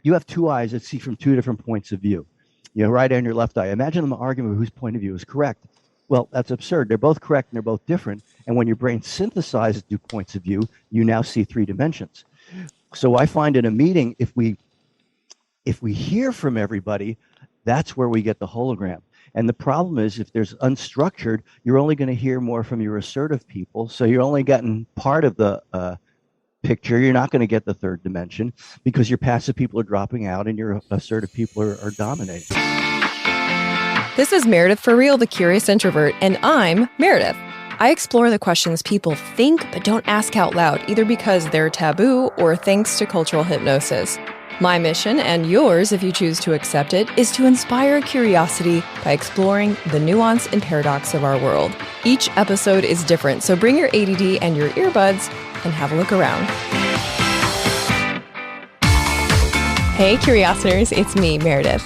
you have two eyes that see from two different points of view. Right eye and your left eye. Imagine them arguing whose point of view is correct. Well, that's absurd. They're both correct and they're both different. And when your brain synthesizes two points of view, you now see three dimensions. So I find in a meeting, if we hear from everybody, that's where we get the hologram. And the problem is, if there's unstructured, you're only going to hear more from your assertive people. So you're only getting part of the picture. You're not going to get the third dimension because your passive people are dropping out and your assertive people are dominating. This is Meredith for Real, the Curious Introvert, and I'm Meredith. I explore the questions people think but don't ask out loud, either because they're taboo or thanks to cultural hypnosis. My mission, and yours if you choose to accept it, is to inspire curiosity by exploring the nuance and paradox of our world. Each episode is different, so bring your ADD and your earbuds and have a look around. Hey, Curiositors, it's me, Meredith.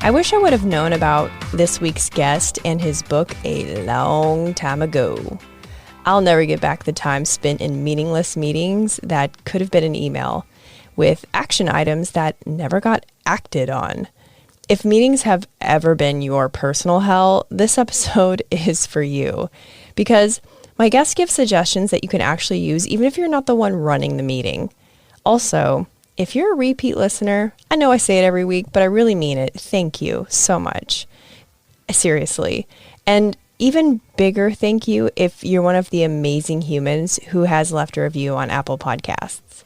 I wish I would have known about this week's guest and his book a long time ago. I'll never get back the time spent in meaningless meetings that could have been an email, with action items that never got acted on. If meetings have ever been your personal hell, this episode is for you, because my guest gives suggestions that you can actually use even if you're not the one running the meeting. Also, if you're a repeat listener, I know I say it every week, but I really mean it. Thank you so much. Seriously. And even bigger thank you if you're one of the amazing humans who has left a review on Apple Podcasts.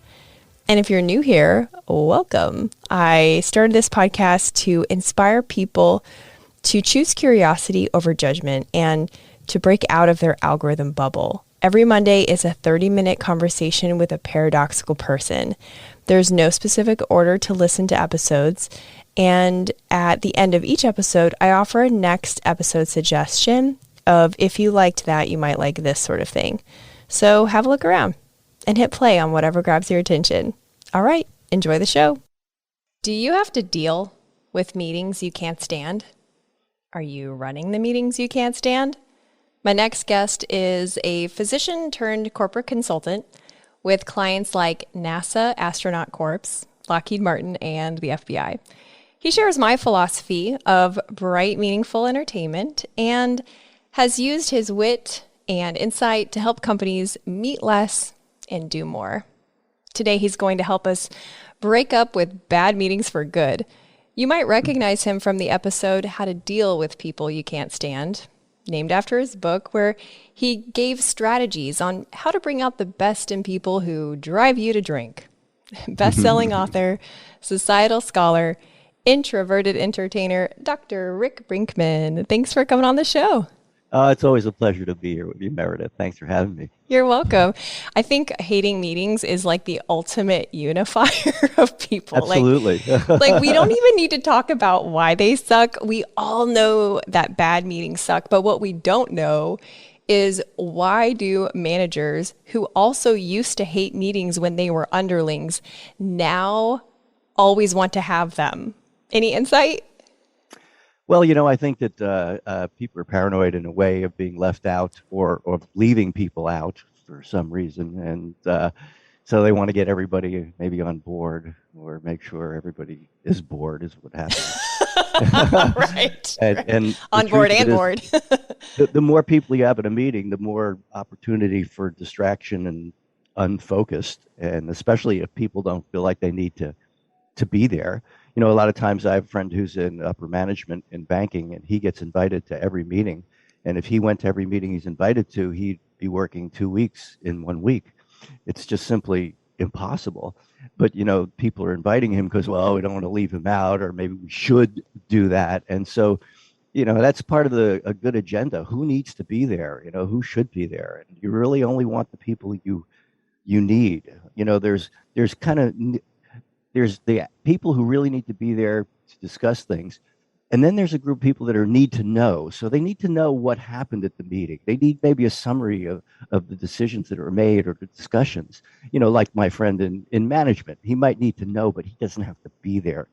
And if you're new here, welcome. I started this podcast to inspire people to choose curiosity over judgment and to break out of their algorithm bubble. Every Monday is a 30-minute conversation with a paradoxical person. There's no specific order to listen to episodes, and at the end of each episode, I offer a next episode suggestion of if you liked that, you might like this sort of thing. So have a look around and hit play on whatever grabs your attention. All right, enjoy the show. Do you have to deal with meetings you can't stand? Are you running the meetings you can't stand? My next guest is a physician turned corporate consultant with clients like NASA Astronaut Corps, Lockheed Martin, and the FBI. He shares my philosophy of bright, meaningful entertainment and has used his wit and insight to help companies meet less and do more. Today, he's going to help us break up with bad meetings for good. You might recognize him from the episode How to Deal with People You Can't Stand, named after his book, where he gave strategies on how to bring out the best in people who drive you to drink. Best-selling author, societal scholar, introverted entertainer, Dr. Rick Brinkman. Thanks for coming on the show. It's always a pleasure to be here with you, Meredith. Thanks for having me. You're welcome. I think hating meetings is like the ultimate unifier of people. Absolutely. Like we don't even need to talk about why they suck. We all know that bad meetings suck, but what we don't know is why do managers who also used to hate meetings when they were underlings now always want to have them? Any insight? Well, I think that people are paranoid in a way of being left out or leaving people out for some reason. And so they want to get everybody maybe on board or make sure everybody is bored is what happens. Right. And on board and bored. The more people you have at a meeting, the more opportunity for distraction and unfocused. And especially if people don't feel like they need to be there. A lot of times I have a friend who's in upper management in banking, and he gets invited to every meeting. And if he went to every meeting he's invited to, he'd be working 2 weeks in 1 week. It's just simply impossible. But, people are inviting him because, well, we don't want to leave him out, or maybe we should do that. And so, that's part of a good agenda. Who needs to be there? Who should be there? And you really only want the people you need. There's the people who really need to be there to discuss things. And then there's a group of people that need to know. So they need to know what happened at the meeting. They need maybe a summary of the decisions that are made or the discussions. Like my friend in management, he might need to know, but he doesn't have to be there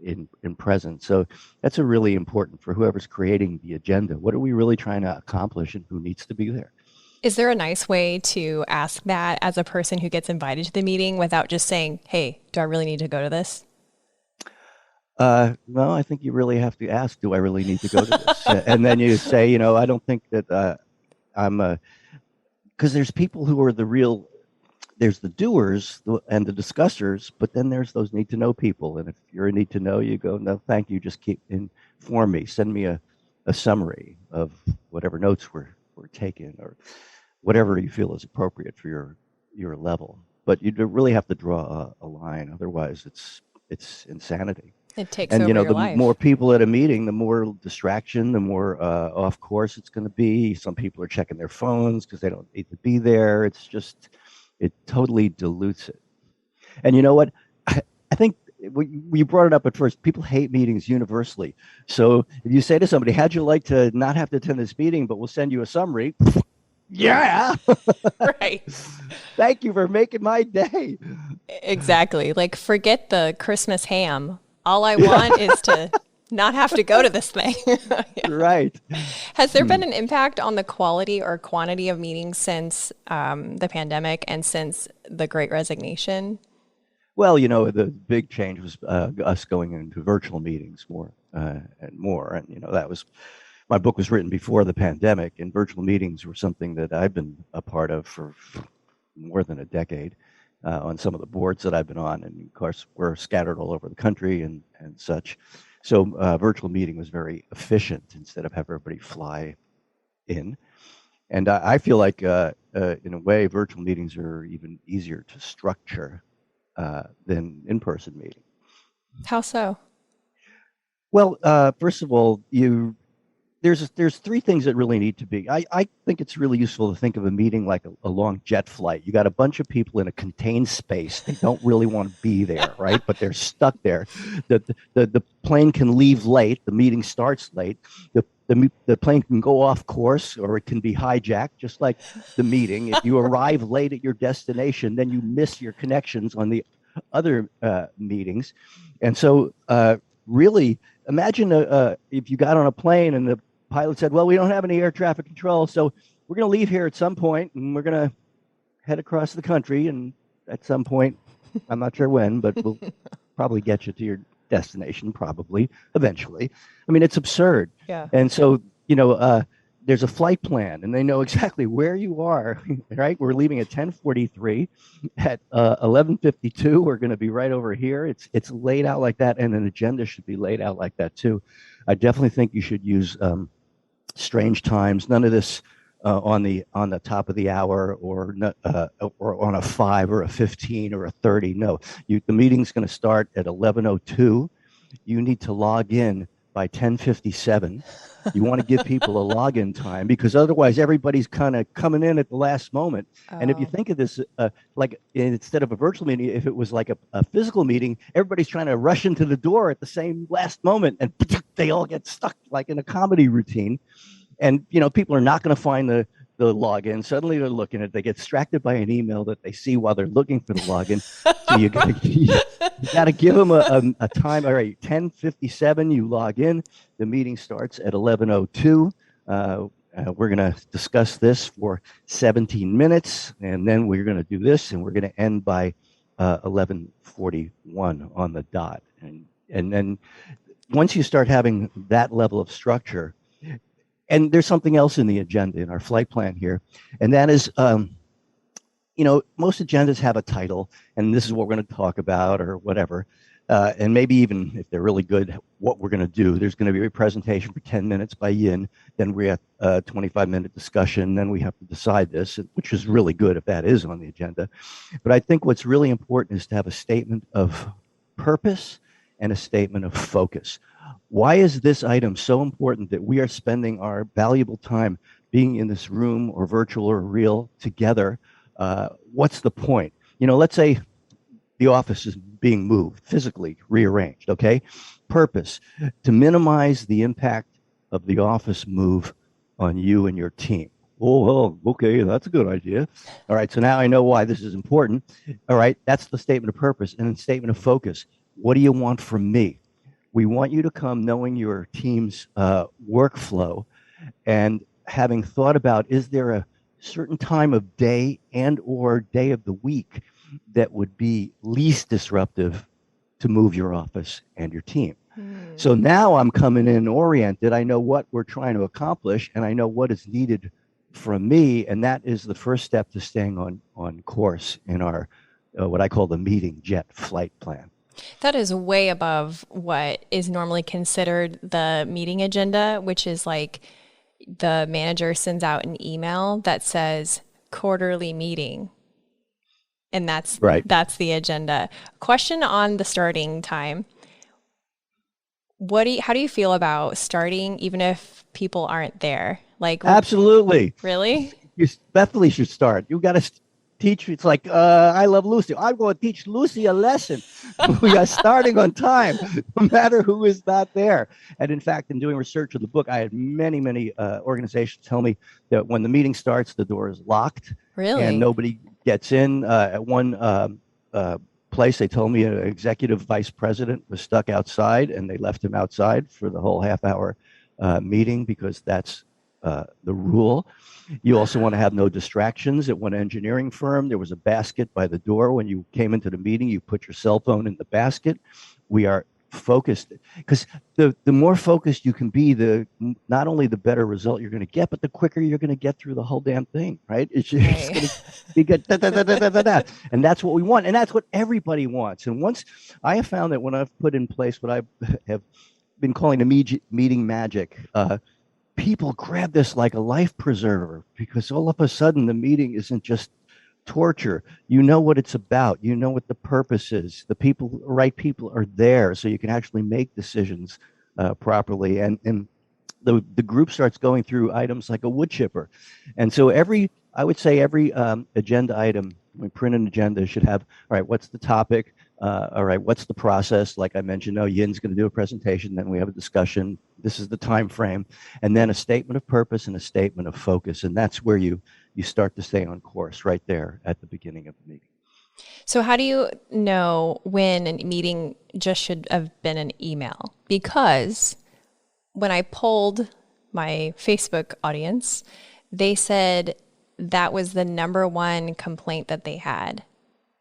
in presence. So that's a really important for whoever's creating the agenda. What are we really trying to accomplish and who needs to be there? Is there a nice way to ask that as a person who gets invited to the meeting without just saying, hey, do I really need to go to this? No, I think you really have to ask, do I really need to go to this? And then you say, I don't think that I'm, because there's people who are the real, there's the doers and the discussers, but then there's those need to know people. And if you're a need to know, you go, no, thank you. Just keep inform me. Send me a summary of whatever notes were taken or whatever you feel is appropriate for your level. But you really have to draw a line. Otherwise, it's insanity. It takes And over your the more life. people at a meeting, the more distraction, the more off course it's going to be. Some people are checking their phones because they don't need to be there. It's just it totally dilutes it. And you know what? I think we brought it up at first. People hate meetings universally. So if you say to somebody, "How'd you like to not have to attend this meeting, but we'll send you a summary?" Yeah. Right. Thank you for making my day. Exactly. Like, forget the Christmas ham. All I Yeah. want is to not have to go to this thing. Yeah. Right. Has there been an impact on the quality or quantity of meetings since the pandemic and since the Great Resignation? Well, the big change was us going into virtual meetings more and more. And, that was my book was written before the pandemic, and virtual meetings were something that I've been a part of for more than a decade on some of the boards that I've been on. And of course, we're scattered all over the country and such. So virtual meeting was very efficient instead of have everybody fly in. And I feel like, in a way, virtual meetings are even easier to structure than in-person meeting. How so? Well, first of all, there's three things that really need to be. I think it's really useful to think of a meeting like a long jet flight. You got a bunch of people in a contained space. They don't really want to be there, right? But they're stuck there. The plane can leave late. The meeting starts late. The plane can go off course or it can be hijacked, just like the meeting. If you arrive late at your destination, then you miss your connections on the other meetings. And so really, imagine if you got on a plane and the pilot said, well, we don't have any air traffic control, so we're going to leave here at some point and we're going to head across the country. And at some point, I'm not sure when, but we'll probably get you to your destination, probably, eventually. I mean, it's absurd. Yeah. And so, there's a flight plan and they know exactly where you are, right? We're leaving at 10:43. At 11:52, we're going to be right over here. It's laid out like that, and an agenda should be laid out like that too. I definitely think you should use strange times. None of this on the top of the hour or on a 5 or a 15 or a 30. No, the meeting's going to start at 11:02. You need to log in by 10:57. You want to give people a login time because otherwise everybody's kind of coming in at the last moment. And if you think of this like instead of a virtual meeting, if it was like a physical meeting, everybody's trying to rush into the door at the same last moment and they all get stuck like in a comedy routine. And, people are not going to find the login. Suddenly they're looking at it. They get distracted by an email that they see while they're looking for the login. So you got to give them a time. All right, 10:57, you log in. The meeting starts at 11:02. We're going to discuss this for 17 minutes, and then we're going to do this, and we're going to end by 11:41 on the dot. And then once you start having that level of structure, and there's something else in the agenda in our flight plan here, and that is, most agendas have a title, and this is what we're going to talk about or whatever. And maybe even if they're really good, what we're going to do. There's going to be a presentation for 10 minutes by Yin. Then we have a 25-minute discussion. Then we have to decide this, which is really good if that is on the agenda. But I think what's really important is to have a statement of purpose and a statement of focus. Why is this item so important that we are spending our valuable time being in this room or virtual or real together? What's the point? Let's say the office is being moved, physically rearranged, okay? Purpose, to minimize the impact of the office move on you and your team. Oh, okay, that's a good idea. All right, so now I know why this is important. All right, that's the statement of purpose. And then statement of focus. What do you want from me? We want you to come knowing your team's workflow and having thought about, is there a certain time of day and or day of the week that would be least disruptive to move your office and your team? So now I'm coming in oriented. I know what we're trying to accomplish, and I know what is needed from me, and that is the first step to staying on course in our what I call the meeting jet flight plan. That is way above what is normally considered the meeting agenda, which is like the manager sends out an email that says quarterly meeting. And Right. that's the agenda. Question on the starting time. How do you feel about starting even if people aren't there? Like, Absolutely. really? You definitely should start. You got to teach. It's like I love Lucy. I'm going to teach Lucy a lesson. We are starting on time, no matter who is not there. And in fact, in doing research of the book, I had many organizations tell me that when the meeting starts, the door is locked and Really? nobody gets in. At one place, they told me an executive vice president was stuck outside, and they left him outside for the whole half-hour meeting because that's the rule. You also want to have no distractions. At one engineering firm, there was a basket by the door. When you came into the meeting, you put your cell phone in the basket. We are focused because the more focused you can be, the not only the better result you're going to get, but the quicker you're going to get through the whole damn thing, right? It's just Right. going to be good, and that's what we want, and that's what everybody wants. And once I have found that when I've put in place what I have been calling the meeting magic, people grab this like a life preserver because all of a sudden the meeting isn't just torture. You know what it's about. You know what the purpose is. Right people are there, so you can actually make decisions properly. And the group starts going through items like a wood chipper, and so I would say every agenda item, when we print an agenda, should have, all right, what's the topic? All right, what's the process? Like I mentioned, Yin's going to do a presentation, then we have a discussion. This is the time frame, and then a statement of purpose and a statement of focus, and that's where you start to stay on course right there at the beginning of the meeting. So, how do you know when a meeting just should have been an email? Because when I polled my Facebook audience, they said that was the number one complaint that they had.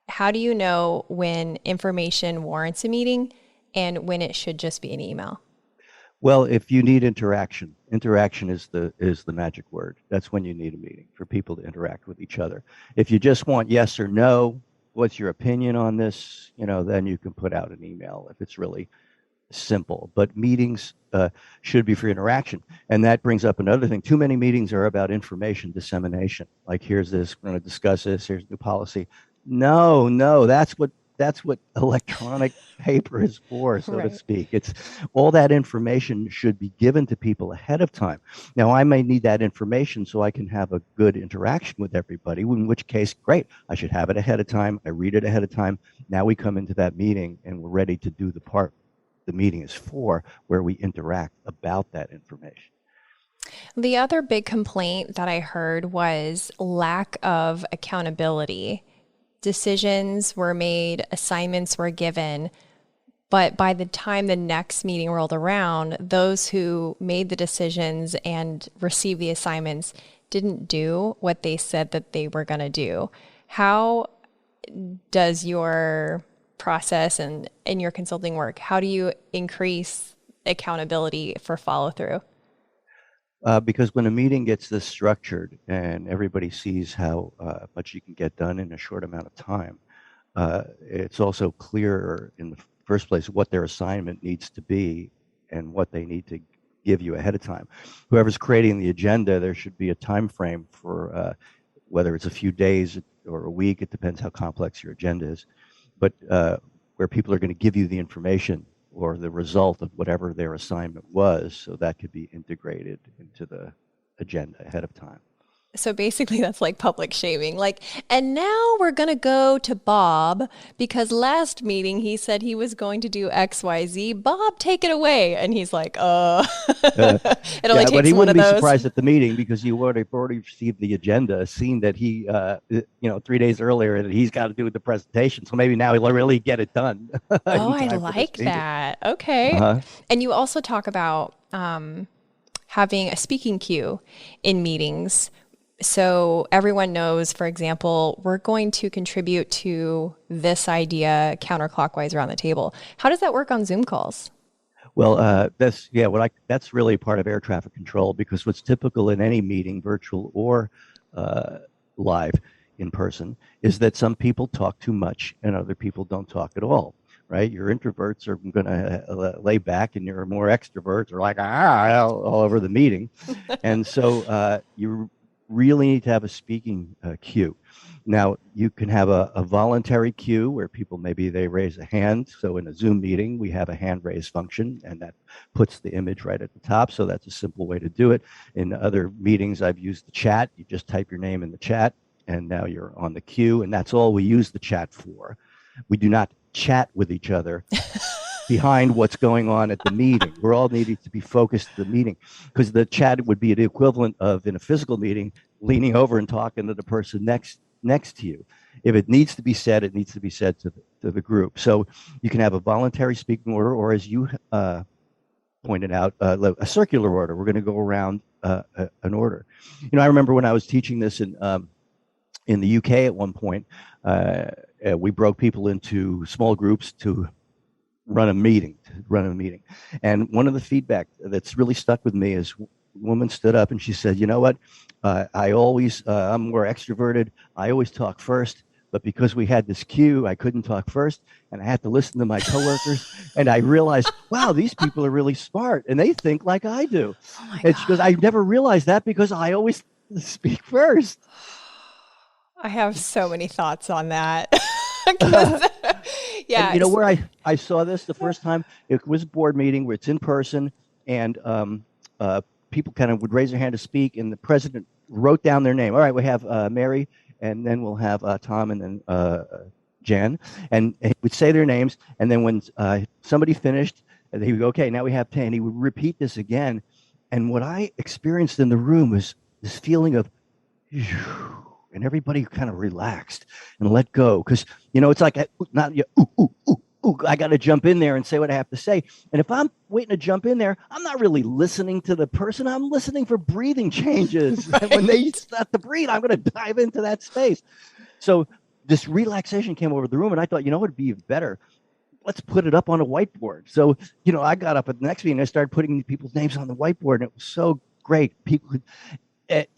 How do you know when information warrants a meeting and when it should just be an email? Well, if you need interaction, interaction is the magic word. That's when you need a meeting, for people to interact with each other. If you just want yes or no, what's your opinion on this? Then you can put out an email if it's really simple. But meetings should be for interaction, and that brings up another thing. Too many meetings are about information dissemination. Like, here's this, we're going to discuss this. Here's new policy. No, that's what electronic paper is for, so to Right. speak. It's all that information should be given to people ahead of time. Now, I may need that information so I can have a good interaction with everybody, in which case, great, I should have it ahead of time. I read it ahead of time. Now we come into that meeting and we're ready to do the part the meeting is for, where we interact about that information. The other big complaint that I heard was lack of accountability. Decisions were made, assignments were given, but by the time the next meeting rolled around, those who made the decisions and received the assignments didn't do what they said that they were going to do. How does your process and in your consulting work, how do you increase accountability for follow through? Because when a meeting gets this structured and everybody sees how much you can get done in a short amount of time, it's also clearer in the first place what their assignment needs to be and what they need to give you ahead of time. Whoever's creating the agenda, there should be a time frame for whether it's a few days or a week. It depends how complex your agenda is, but where people are going to give you the information or the result of whatever their assignment was, so that could be integrated into the agenda ahead of time. So basically, that's like public shaming. Like, and now we're going to go to Bob because last meeting he said he was going to do XYZ. Bob, take it away. And he's like, Uh, it only yeah, but takes he one of wouldn't be those. surprised at the meeting because you would have already received the agenda, seen that he, 3 days earlier that he's got to do the presentation. So maybe now he'll really get it done Oh, in I time for this like meeting. that. Okay. Uh-huh. And you also talk about having a speaking cue in meetings. So everyone knows, for example, we're going to contribute to this idea counterclockwise around the table. How does that work on Zoom calls? Well, that's really part of air traffic control, because what's typical in any meeting, virtual or uh, live in person, is that some people talk too much and other people don't talk at all. Right? Your introverts are going to lay back, and your more extroverts are like all over the meeting, and so you really need to have a speaking cue. Now, you can have a voluntary cue where people, maybe they raise a hand. So in a Zoom meeting, we have a hand raise function, and that puts the image right at the top. So that's a simple way to do it. In other meetings, I've used the chat. You just type your name in the chat, and now you're on the queue, and that's all we use the chat for. We do not chat with each other behind what's going on at the meeting. We're all needing to be focused at the meeting, because the chat would be the equivalent of, in a physical meeting, leaning over and talking to the person next to you. If it needs to be said, it needs to be said to the group. So you can have a voluntary speaking order, or as you pointed out, a circular order. We're going to go around an order. I remember when I was teaching this in the UK at one point, we broke people into small groups to run a meeting. And one of the feedback that's really stuck with me is, a woman stood up and she said, "You know what? I'm more extroverted. I always talk first, but because we had this cue, I couldn't talk first, and I had to listen to my coworkers. And I realized, wow, these people are really smart, and they think like I do." Oh and she goes, "I never realized that because I always speak first." I have so many thoughts on that. Yeah. And where I saw this the first time, it was a board meeting where it's in person, and people kind of would raise their hand to speak, and the president wrote down their name. All right, we have Mary, and then we'll have Tom, and then Jan, and he would say their names, and then when somebody finished, he would go, "Okay, now we have 10." He would repeat this again, and what I experienced in the room was this feeling of, and everybody kind of relaxed and let go, because it's like not I got to jump in there and say what I have to say. And if I'm waiting to jump in there, I'm not really listening to the person. I'm listening for breathing changes. Right. And when they start to breathe, I'm going to dive into that space. So this relaxation came over the room, and I thought, it'd be better. Let's put it up on a whiteboard. So, I got up at the next meeting and I started putting people's names on the whiteboard, and it was so great. People could,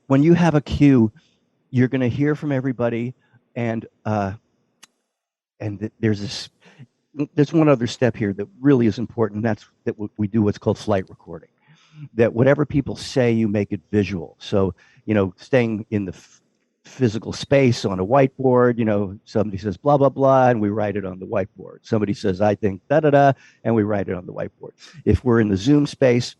when you have a cue, you're going to hear from everybody, and there's one other step here that really is important. That's that we do what's called flight recording. That whatever people say, you make it visual. So, staying in the physical space on a whiteboard, somebody says blah, blah, blah, and we write it on the whiteboard. Somebody says, "I think da, da, da," and we write it on the whiteboard. If we're in the Zoom space,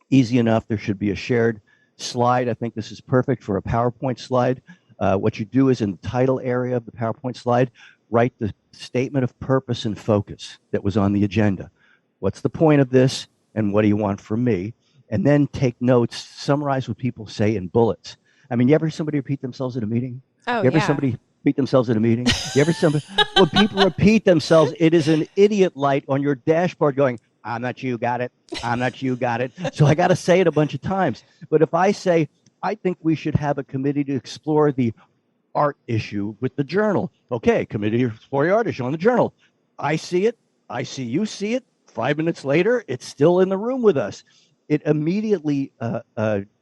easy enough. There should be a shared slide. I think this is perfect for a PowerPoint slide. What you do is, in the title area of the PowerPoint slide, write the statement of purpose and focus that was on the agenda. What's the point of this, and what do you want from me? And then take notes, summarize what people say in bullets. I mean, you ever hear somebody repeat themselves in a meeting? Oh, you ever yeah. somebody repeat themselves in a meeting? You ever somebody, when people repeat themselves, it is an idiot light on your dashboard going, "I'm not you, got it. I'm not you, got it." So I got to say it a bunch of times. But if I say, "I think we should have a committee to explore the art issue with the journal." Okay, committee to explore the art issue on the journal. I see it. I see you see it. 5 minutes later, it's still in the room with us. It immediately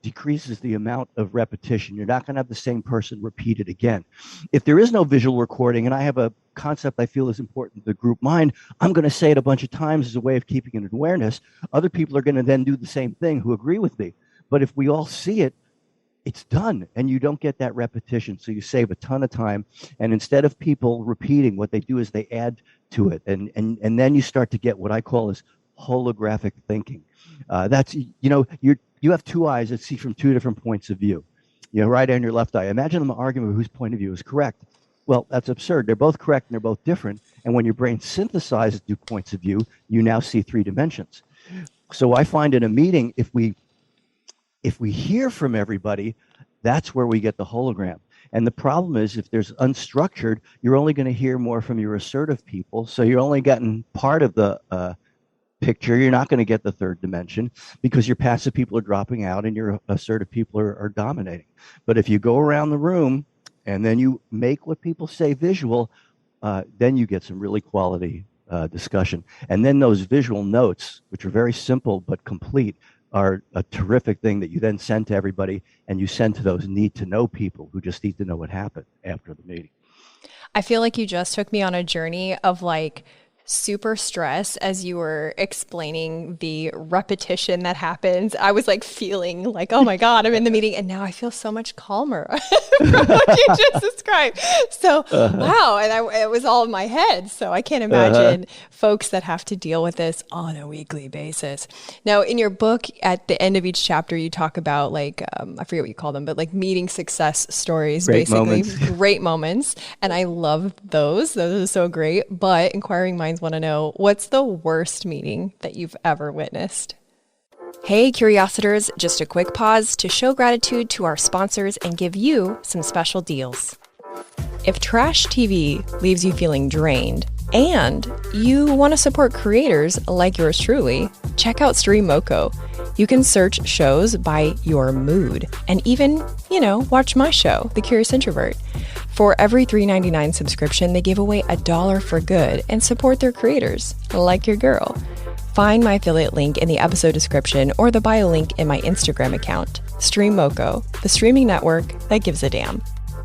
decreases the amount of repetition. You're not going to have the same person repeat it again. If there is no visual recording, and I have a concept I feel is important to the group mind, I'm going to say it a bunch of times as a way of keeping an awareness. Other people are going to then do the same thing who agree with me. But if we all see it, it's done, and you don't get that repetition. So you save a ton of time. And instead of people repeating, what they do is they add to it. And then you start to get what I call as holographic thinking. That's, you have two eyes that see from two different points of view. Right eye and your left eye. Imagine them arguing whose point of view is correct. Well, that's absurd. They're both correct and they're both different. And when your brain synthesizes two points of view, you now see three dimensions. So I find in a meeting, if we hear from everybody, that's where we get the hologram. And the problem is, if there's unstructured, you're only going to hear more from your assertive people. So you're only getting part of the picture. You're not going to get the third dimension, because your passive people are dropping out and your assertive people are dominating. But if you go around the room and then you make what people say visual, then you get some really quality discussion. And then those visual notes, which are very simple but complete, are a terrific thing that you then send to everybody, and you send to those need to know people who just need to know what happened after the meeting. I feel like you just took me on a journey of like super stress as you were explaining the repetition that happens. I was like feeling like, oh my God, I'm in the meeting. And now I feel so much calmer from what you just described. So, wow. And it was all in my head. So I can't imagine folks that have to deal with this on a weekly basis. Now, in your book, at the end of each chapter, you talk about like, I forget what you call them, but like meeting success stories, Great basically. moments. Great moments. And I love those. Those are so great. But inquiring minds want to know, what's the worst meeting that you've ever witnessed? Hey, Curiositors, just a quick pause to show gratitude to our sponsors and give you some special deals. If trash TV leaves you feeling drained and you want to support creators like yours truly, check out StreamMoko. You can search shows by your mood and even, watch my show, The Curious Introvert. For every $3.99 subscription, they give away $1 for good and support their creators, like your girl. Find my affiliate link in the episode description or the bio link in my Instagram account. StreamMoko, the streaming network that gives a damn.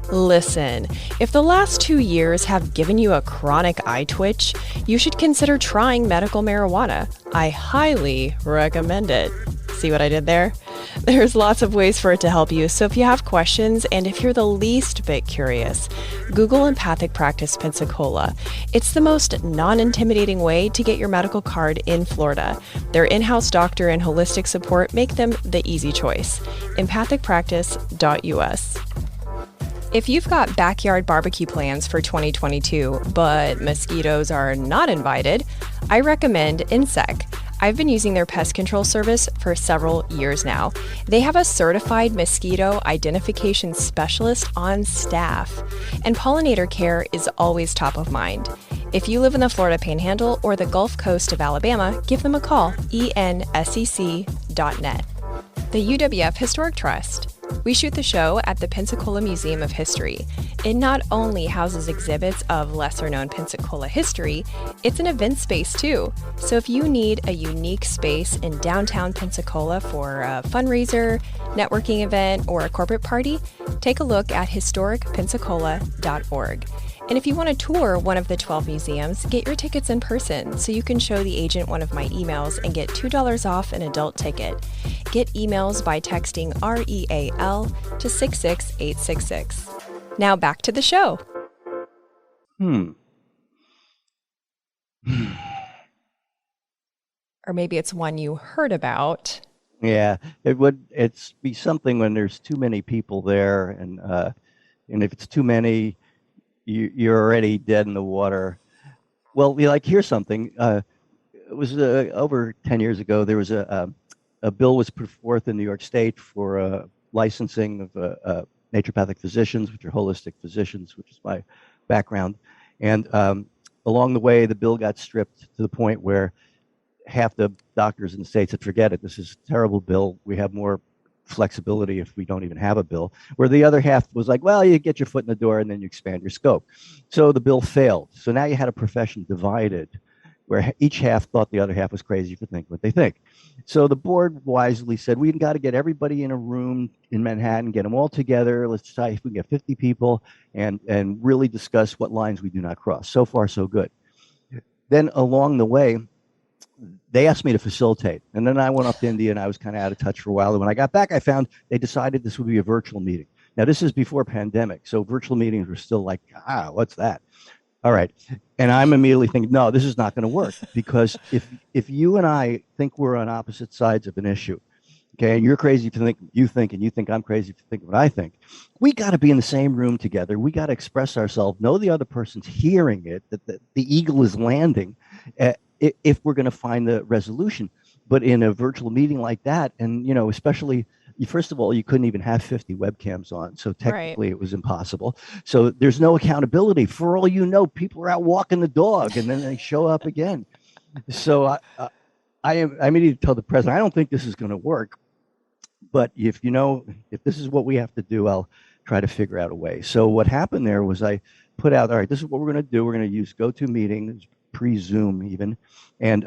Listen, if the last 2 years have given you a chronic eye twitch, you should consider trying medical marijuana. I highly recommend it. See what I did there? There's lots of ways for it to help you, so if you have questions and if you're the least bit curious, Google Empathic Practice Pensacola. It's the most non-intimidating way to get your medical card in Florida. Their in-house doctor and holistic support make them the easy choice. empathicpractice.us. If you've got backyard barbecue plans for 2022, but mosquitoes are not invited, I recommend Insect. I've been using their pest control service for several years now. They have a certified mosquito identification specialist on staff, and pollinator care is always top of mind. If you live in the Florida Panhandle or the Gulf Coast of Alabama, give them a call, ensec.net. The UWF Historic Trust. We shoot the show at the Pensacola Museum of History. It not only houses exhibits of lesser-known Pensacola history, it's an event space too. So if you need a unique space in downtown Pensacola for a fundraiser, networking event, or a corporate party, take a look at historicpensacola.org. And if you want to tour one of the 12 museums, get your tickets in person so you can show the agent one of my emails and get $2 off an adult ticket. Get emails by texting REAL to 66866. Now back to the show. Or maybe it's one you heard about. Yeah, it's be something when there's too many people there, and if it's too many, you're already dead in the water. Well, here's something. It was over 10 years ago. There was a bill was put forth in New York State for licensing of naturopathic physicians, which are holistic physicians, which is my background. And along the way, the bill got stripped to the point where half the doctors in the state said, forget it, this is a terrible bill. We have more flexibility if we don't even have a bill. Where the other half was like, well, you get your foot in the door and then you expand your scope. So the bill failed. So now you had a profession divided where each half thought the other half was crazy for thinking what they think. So the board wisely said, we've got to get everybody in a room in Manhattan, get them all together. Let's try if we can get 50 people and really discuss what lines we do not cross. So far, so good. Then along the way, they asked me to facilitate. And then I went up to India and I was kind of out of touch for a while. And when I got back, I found they decided this would be a virtual meeting. Now, this is before pandemic. So virtual meetings were still like, what's that? All right. And I'm immediately thinking, no, this is not going to work, because if you and I think we're on opposite sides of an issue, okay, and you're crazy to think you think, and you think I'm crazy to think what I think, we got to be in the same room together. We got to express ourselves, know the other person's hearing it, that the eagle is landing, if we're going to find the resolution. But in a virtual meeting like that, and especially, first of all, you couldn't even have 50 webcams on, so technically It was impossible. So there's no accountability. For all you know, people are out walking the dog and then they show up again. So I need to tell the president, I don't think this is going to work, but if this is what we have to do, I'll try to figure out a way. So what happened there was I put out, all right, this is what we're going to do. We're going to use GoToMeeting, pre-Zoom even, and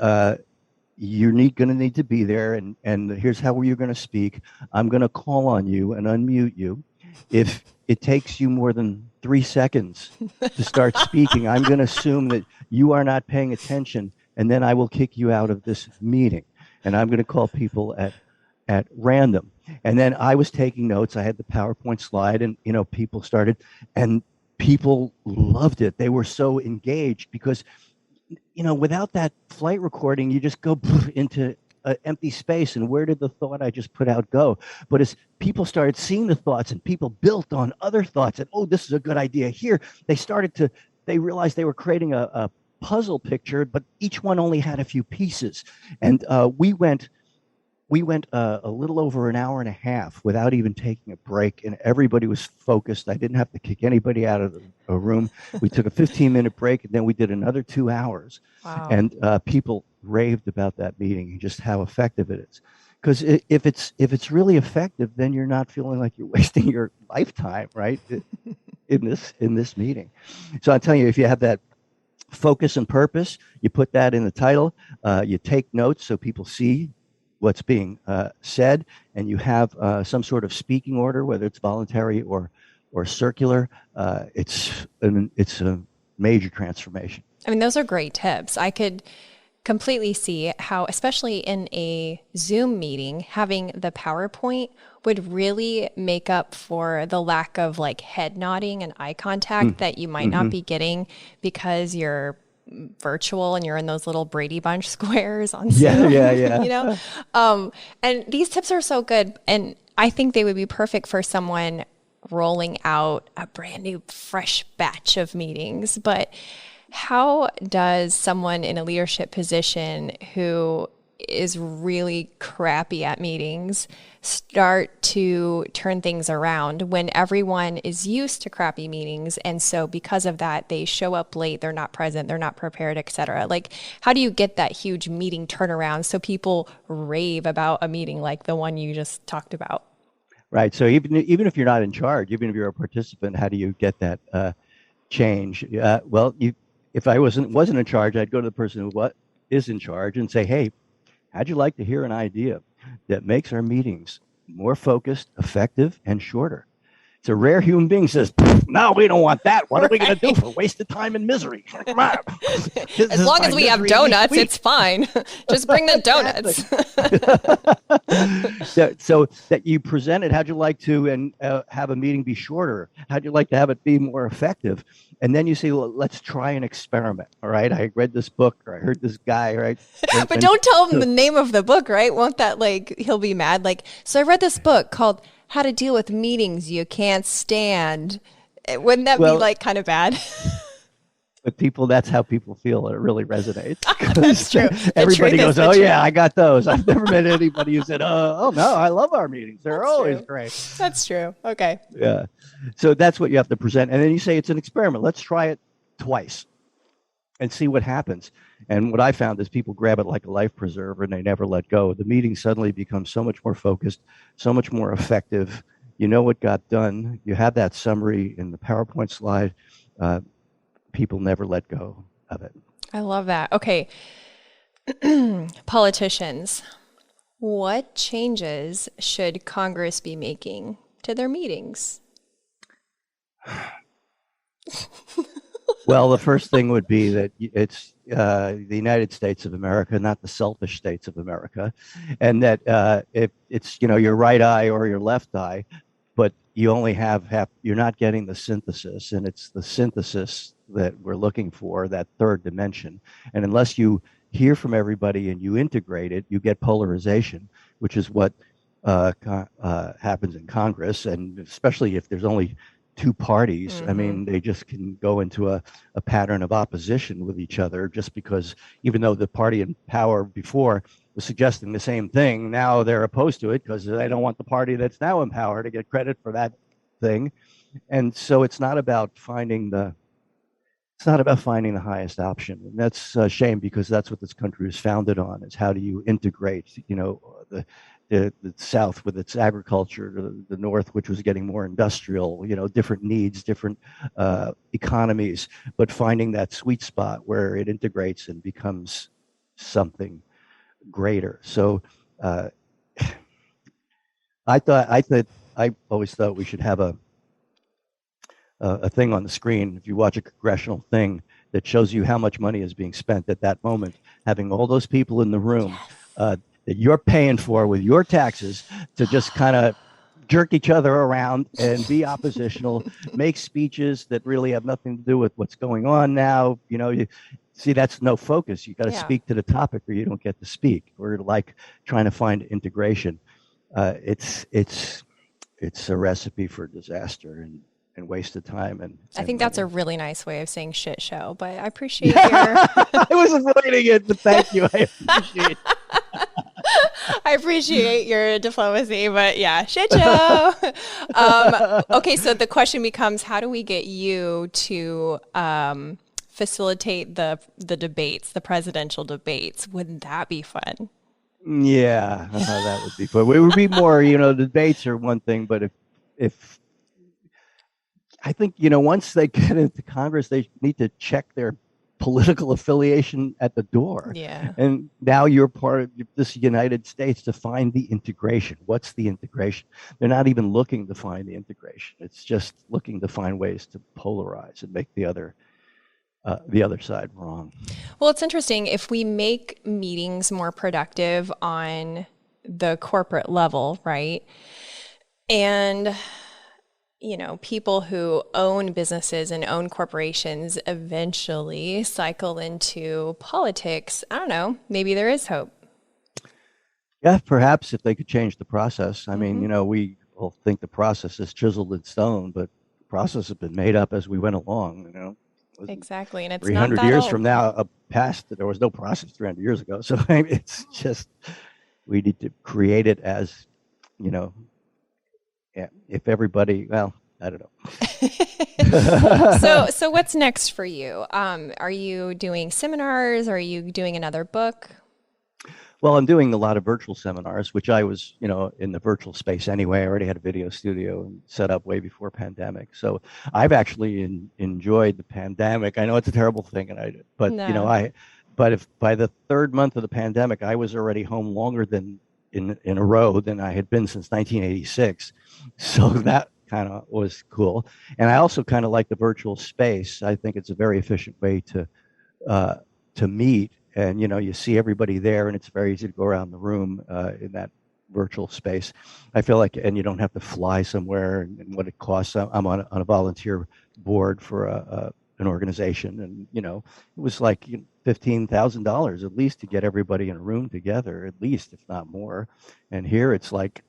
you're going to need to be there, and here's how you're going to speak. I'm going to call on you and unmute you. If it takes you more than 3 seconds to start speaking, I'm going to assume that you are not paying attention, and then I will kick you out of this meeting. And I'm going to call people at random. And then I was taking notes. I had the PowerPoint slide, and people started, and people loved it. They were so engaged because without that flight recording, you just go into an empty space, and where did the thought I just put out go? But as people started seeing the thoughts, and people built on other thoughts, and this is a good idea here, they realized they were creating a puzzle picture, but each one only had a few pieces. And we went a little over an hour and a half without even taking a break, and everybody was focused. I didn't have to kick anybody out of a room. We took a 15-minute break, and then we did another 2 hours. Wow. And people raved about that meeting and just how effective it is. Because if it's really effective, then you're not feeling like you're wasting your lifetime, right? in this meeting. So I'm telling you, if you have that focus and purpose, you put that in the title, you take notes so people see what's being said, and you have some sort of speaking order, whether it's voluntary or circular. It's a major transformation. I mean, those are great tips. I could completely see how, especially in a Zoom meeting, having the PowerPoint would really make up for the lack of like head nodding and eye contact that you might not be getting because you're virtual and you're in those little Brady Bunch squares on Zoom. Yeah. And these tips are so good, and I think they would be perfect for someone rolling out a brand new fresh batch of meetings. But how does someone in a leadership position who is really crappy at meetings start to turn things around when everyone is used to crappy meetings, and so because of that they show up late, they're not present, they're not prepared, etc.? Like, how do you get that huge meeting turnaround so people rave about a meeting like the one you just talked about? Right. So even if you're not in charge, even if you're a participant, how do you get that change? If I wasn't in charge, I'd go to the person who is in charge and say, hey, how'd you like to hear an idea that makes our meetings more focused, effective, and shorter? It's a rare human being says, no, we don't want that. What are we going to do for wasted time and misery? Come on. As long as we have donuts, it's fine. Just bring the donuts. So that you present it, how'd you like to have a meeting be shorter? How'd you like to have it be more effective? And then you say, well, let's try an experiment. All right. I read this book, or I heard this guy, right? But don't tell him the name of the book, right? Won't that he'll be mad? So I read this book called How to Deal with Meetings You Can't Stand. Wouldn't that be kind of bad? But that's how people feel. It really resonates. That's true. Everybody goes, oh yeah, I got those. I've never met anybody who said, oh no, I love our meetings. They're always great. That's true. Okay. Yeah. So that's what you have to present. And then you say it's an experiment. Let's try it twice and see what happens. And what I found is people grab it like a life preserver and they never let go. The meeting suddenly becomes so much more focused, so much more effective. You know what got done. You have that summary in the PowerPoint slide. People never let go of it. I love that. Okay. Politicians, what changes should Congress be making to their meetings? Well, the first thing would be that it's the United States of America, not the selfish states of America, and that if it's your right eye or your left eye, but you only have half. You're not getting the synthesis, and it's the synthesis that we're looking for, that third dimension. And unless you hear from everybody and you integrate it, you get polarization, which is what happens in Congress, and especially if there's only two parties. Mm-hmm. I mean, they just can go into a pattern of opposition with each other just because even though the party in power before was suggesting the same thing, now they're opposed to it because they don't want the party that's now in power to get credit for that thing. And so it's not about finding the highest option. And that's a shame because that's what this country was founded on, is how do you integrate, the South with its agriculture, the North, which was getting more industrial, different needs, different economies, but finding that sweet spot where it integrates and becomes something greater. So uh, I always thought we should have a thing on the screen. If you watch a congressional thing that shows you how much money is being spent at that moment, having all those people in the room that you're paying for with your taxes to just kind of jerk each other around and be oppositional, make speeches that really have nothing to do with what's going on now. You see, that's no focus. You got to speak to the topic or you don't get to speak. We're like trying to find integration. It's a recipe for disaster and waste of time. And I think money. that's a really nice way of saying shit show, but I appreciate your... I was avoiding it, but thank you. I appreciate it. I appreciate your diplomacy, but yeah, shit show. Okay, so the question becomes, how do we get you to facilitate the debates, the presidential debates? Wouldn't that be fun? Yeah, that would be fun. It would be more, debates are one thing, but if I think, once they get into Congress, they need to check their political affiliation at the door. Yeah. And now you're part of this United States to find the integration. What's the integration? They're not even looking to find the integration. It's just looking to find ways to polarize and make the other side wrong. Well, it's interesting. If we make meetings more productive on the corporate level, right? And people who own businesses and own corporations eventually cycle into politics. I don't know. Maybe there is hope. Yeah, perhaps if they could change the process. I mean, we all think the process is chiseled in stone, but the process has been made up as we went along, Exactly. And it's 300 not that years old. from now, past, there was no process 300 years ago. So it's just, we need to create it as, if everybody, well, I don't know. So what's next for you? Are you doing seminars? Are you doing another book? Well, I'm doing a lot of virtual seminars, which I was, in the virtual space anyway. I already had a video studio set up way before pandemic. So I've actually enjoyed the pandemic. I know it's a terrible thing, but if by the third month of the pandemic, I was already home longer than in a row than I had been since 1986. So that kind of was cool. And I also kind of like the virtual space. I think it's a very efficient way to meet. And, you see everybody there, and it's very easy to go around the room in that virtual space. I feel like, and you don't have to fly somewhere and what it costs. I'm on a volunteer board for an organization, and, it was like $15,000 at least to get everybody in a room together, at least, if not more. And here it's like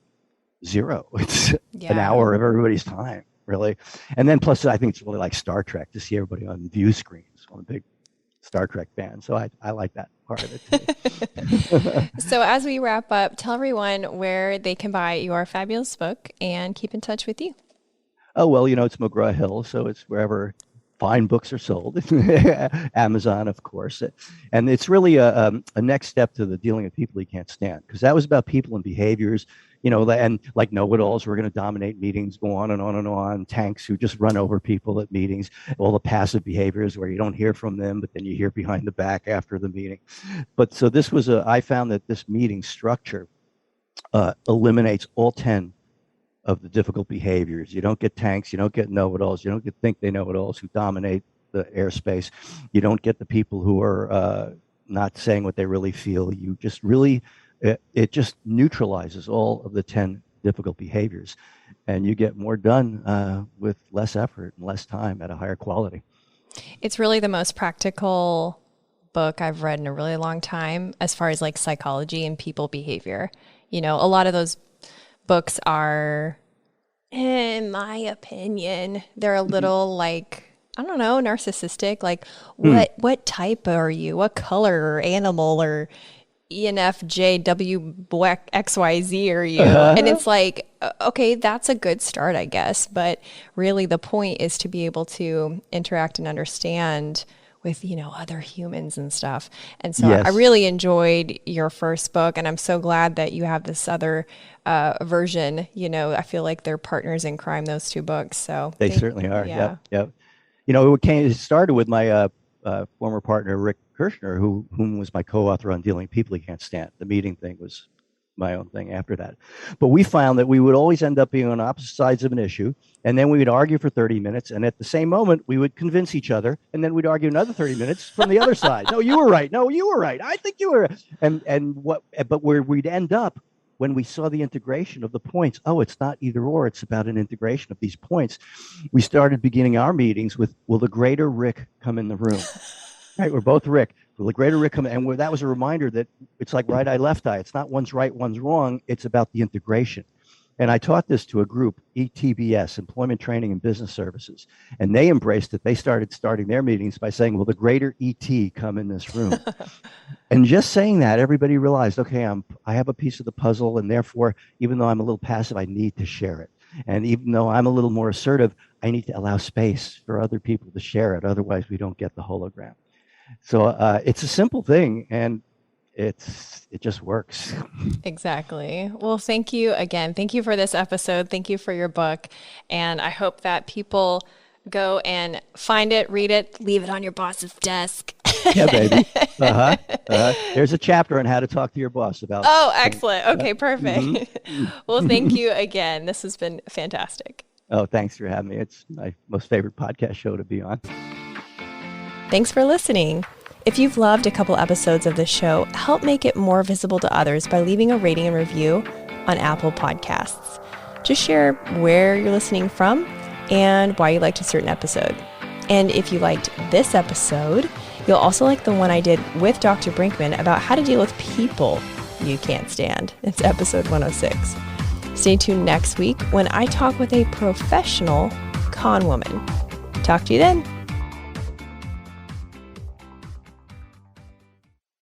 zero. It's an hour of everybody's time, really. And then plus, I think it's really like Star Trek to see everybody on view screens. I'm a big Star Trek fan, so I like that part of it too. So as we wrap up, tell everyone where they can buy your fabulous book and keep in touch with you. Oh, well, it's McGraw-Hill, so it's wherever fine books are sold. Amazon, of course. And it's really a next step to the dealing with people you can't stand, because that was about people and behaviors, and like know-it-alls who are going to dominate meetings, go on and on and on, tanks who just run over people at meetings, all the passive behaviors where you don't hear from them, but then you hear behind the back after the meeting. But so this was I found that this meeting structure eliminates all 10 of the difficult behaviors. You don't get tanks, you don't get know-it-alls, you don't get think they know-it-alls who dominate the airspace. You don't get the people who are not saying what they really feel. You just really, it just neutralizes all of the 10 difficult behaviors, and you get more done with less effort and less time at a higher quality. It's really the most practical book I've read in a really long time as far as like psychology and people behavior. A lot of those books are, in my opinion, they're a little like, I don't know, narcissistic. Like, what type are you? What color or animal or ENFJW XYZ are you? And it's like, okay, that's a good start, I guess. But really the point is to be able to interact and understand with, other humans and stuff. And so I Yes, really enjoyed your first book, and I'm so glad that you have this other version. I feel like they're partners in crime, those two books. So they certainly are. yeah. Yep, yep. It started with my former partner, Rick Kirshner, whom was my co-author on Dealing People He Can't Stand. The meeting thing was my own thing after that. But we found that we would always end up being on opposite sides of an issue, and then we would argue for 30 minutes, and at the same moment, we would convince each other, and then we'd argue another 30 minutes from the other side. No, you were right. No, you were right. I think you were. But where we'd end up when we saw the integration of the points, it's not either or, it's about an integration of these points. We started beginning our meetings with, will the greater Rick come in the room? Right, we're both Rick. Will the greater Rick come in? And that was a reminder that it's like right eye, left eye. It's not one's right, one's wrong. It's about the integration. And I taught this to a group, ETBS, Employment Training and Business Services, and they embraced it. They started starting their meetings by saying, will the greater ET come in this room? And just saying that, everybody realized, okay, I have a piece of the puzzle, and therefore, even though I'm a little passive, I need to share it. And even though I'm a little more assertive, I need to allow space for other people to share it. Otherwise, we don't get the hologram. So it's a simple thing, and it just works. Exactly. Well, thank you again. Thank you for this episode. Thank you for your book. And I hope that people go and find it, read it, leave it on your boss's desk. Yeah, baby. There's a chapter on how to talk to your boss about. Oh, excellent. Okay, perfect. Mm-hmm. Well, thank you again. This has been fantastic. Oh, thanks for having me. It's my most favorite podcast show to be on. Thanks for listening. If you've loved a couple episodes of this show, help make it more visible to others by leaving a rating and review on Apple Podcasts. Just share where you're listening from and why you liked a certain episode. And if you liked this episode, you'll also like the one I did with Dr. Brinkman about how to deal with people you can't stand. It's episode 106. Stay tuned next week when I talk with a professional con woman. Talk to you then.